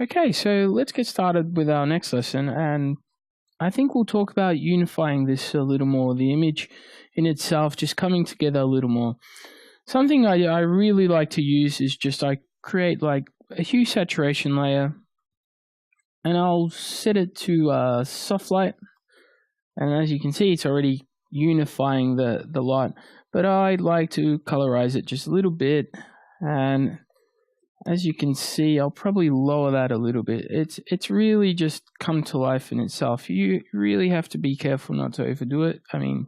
Okay, so let's get started with our next lesson, and I think we'll talk about unifying this a little more, the image in itself just coming together a little more. Something I really like to use is just I create like a hue saturation layer, and I'll set it to soft light, and as you can see it's already unifying the light, but I like to colorize it just a little bit, and as you can see, I'll probably lower that a little bit. It's really just come to life in itself. You really have to be careful not to overdo it. I mean,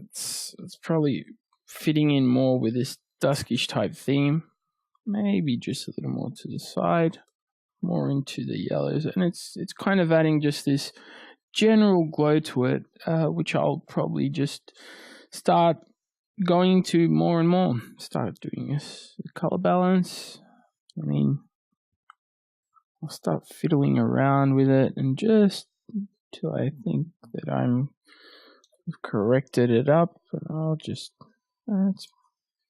it's probably fitting in more with this duskish type theme. Maybe just a little more to the side, more into the yellows, and it's kind of adding just this general glow to it, which I'll probably just start going to more and more. Start doing this color balance. I mean, I'll start fiddling around with it, and just till I think that I'm corrected it up, and I'll just it's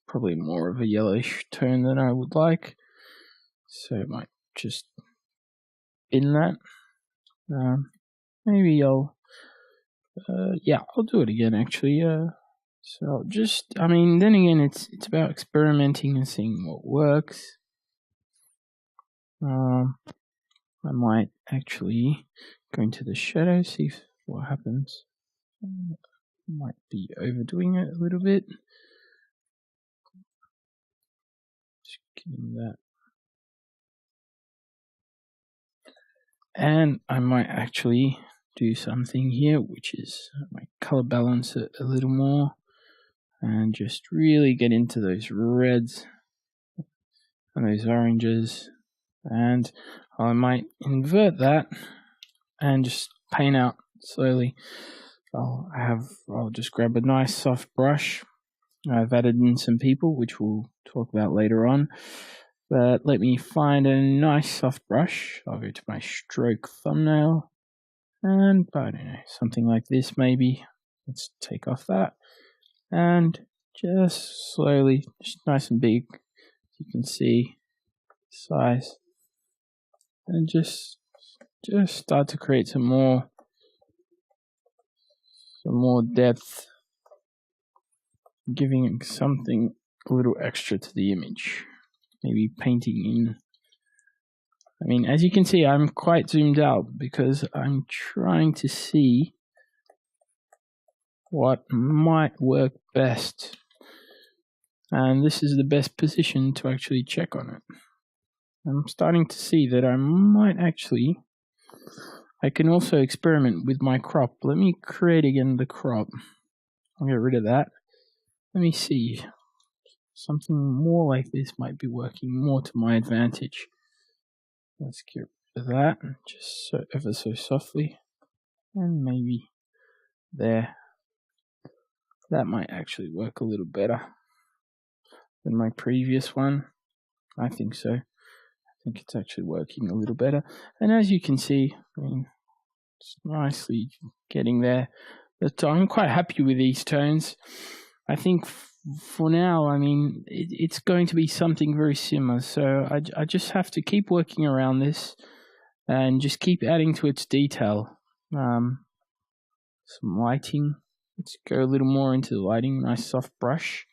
probably more of a yellowish tone than I would like, so I might just bin that. Maybe I'll I'll do it again actually. So then again, it's about experimenting and seeing what works. I might actually go into the shadow, see what happens. Might be overdoing it a little bit. Just getting that. And I might actually do something here, which is I might color balance it a little more, and just really get into those reds and those oranges, and I might invert that and just paint out slowly. I'll just grab a nice soft brush. I've added in some people, which we'll talk about later on, but let me find a nice soft brush. I'll go to my stroke thumbnail, and I don't know, something like this maybe. Let's take off that, and just slowly, just nice and big, you can see size, and just start to create some more depth, giving something a little extra to the image. Maybe painting in. I mean, as you can see, I'm quite zoomed out because I'm trying to see what might work best. And this is the best position to actually check on it. I'm starting to see that I can also experiment with my crop. Let me create again the crop. I'll get rid of that. Let me see. Something more like this might be working more to my advantage. Let's get rid of that, just ever so softly. And maybe there. That might actually work a little better than my previous one. I think so. I think it's actually working a little better. And as you can see, I mean, it's nicely getting there. But I'm quite happy with these tones. I think for now, I mean, it's going to be something very similar. So I just have to keep working around this and just keep adding to its detail. Some lighting. Let's go a little more into the lighting. Nice soft brush.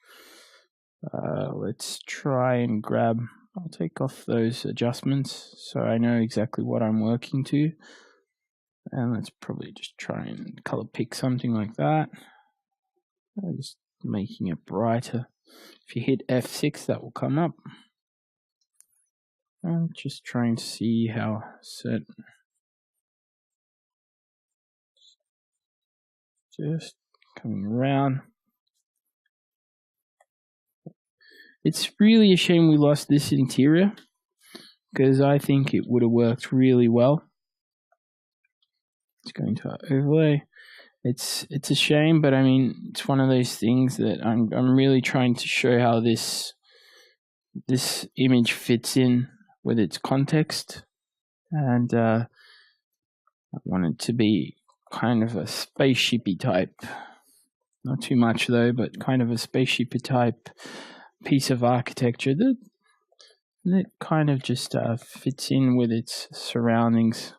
Let's try and grab. I'll take off those adjustments so I know exactly what I'm working to. And let's probably just try and color pick something like that. Just making it brighter. If you hit F6, that will come up. I'm just trying to see how set. Just coming around. It's really a shame we lost this interior, because I think it would have worked really well. It's going to overlay. It's a shame, but I mean, it's one of those things that I'm really trying to show how this image fits in with its context, and I want it to be kind of a spaceshipy type. Not too much though, but kind of a spaceshipy type piece of architecture that And it kind of just fits in with its surroundings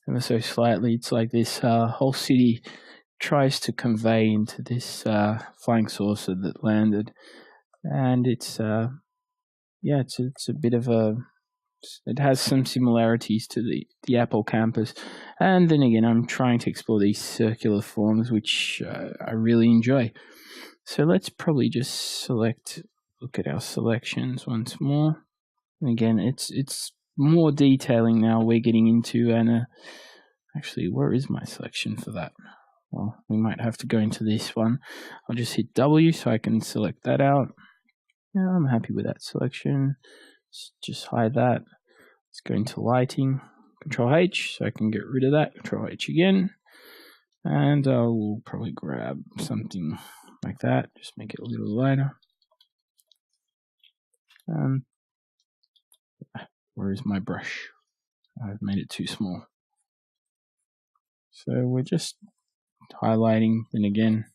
ever so slightly. It's like this whole city tries to convey into this flying saucer that landed. And it's a bit of it has some similarities to the Apple campus. And then again, I'm trying to explore these circular forms, which I really enjoy. So let's probably just look at our selections once more. And again, it's more detailing now we're getting into. And actually, where is my selection for that? Well, we might have to go into this one. I'll just hit W so I can select that out. Yeah, I'm happy with that selection. Let's just hide that. Let's go into lighting. Control H so I can get rid of that. Control H again. And I'll probably grab something like that. Just make it a little lighter. Where is my brush? I've made it too small. So we're just highlighting, and again,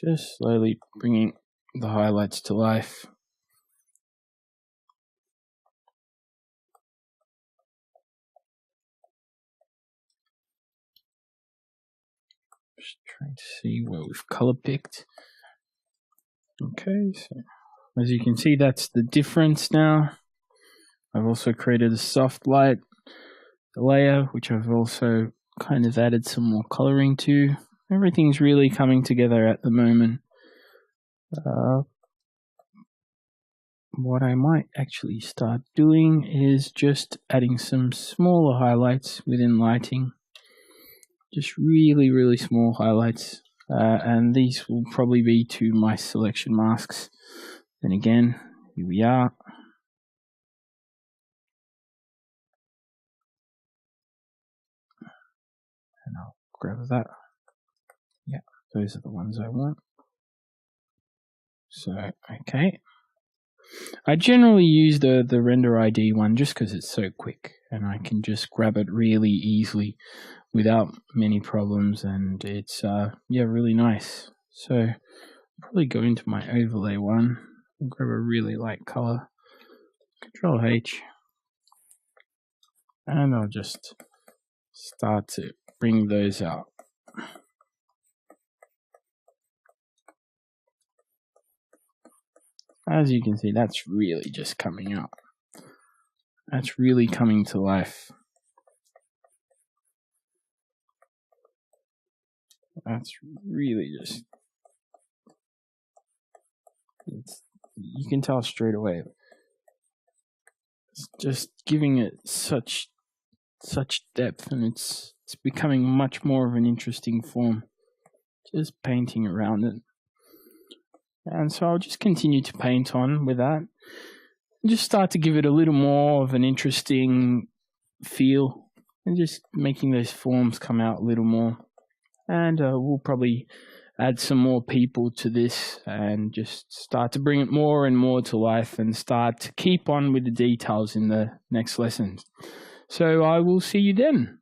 just slowly bringing the highlights to life. Just trying to see where we've color picked. Okay, so as you can see, that's the difference now. I've also created a soft light layer, which I've also kind of added some more coloring to. Everything's really coming together at the moment. What I might actually start doing is just adding some smaller highlights within lighting. Just really, really small highlights. And these will probably be to my selection masks. Then again, here we are. And I'll grab that. Yeah, those are the ones I want. So, okay. I generally use the render ID one just because it's so quick and I can just grab it really easily without many problems, and it's really nice. So I'll probably go into my overlay one and grab a really light color. Control H, and I'll just start to bring those out. As you can see, that's really just coming out. That's really coming to life. That's really just, you can tell straight away. It's just giving it such depth, and it's becoming much more of an interesting form. Just painting around it. And so I'll just continue to paint on with that. And just start to give it a little more of an interesting feel, and just making those forms come out a little more. And we'll probably add some more people to this and just start to bring it more and more to life and start to keep on with the details in the next lesson. So I will see you then.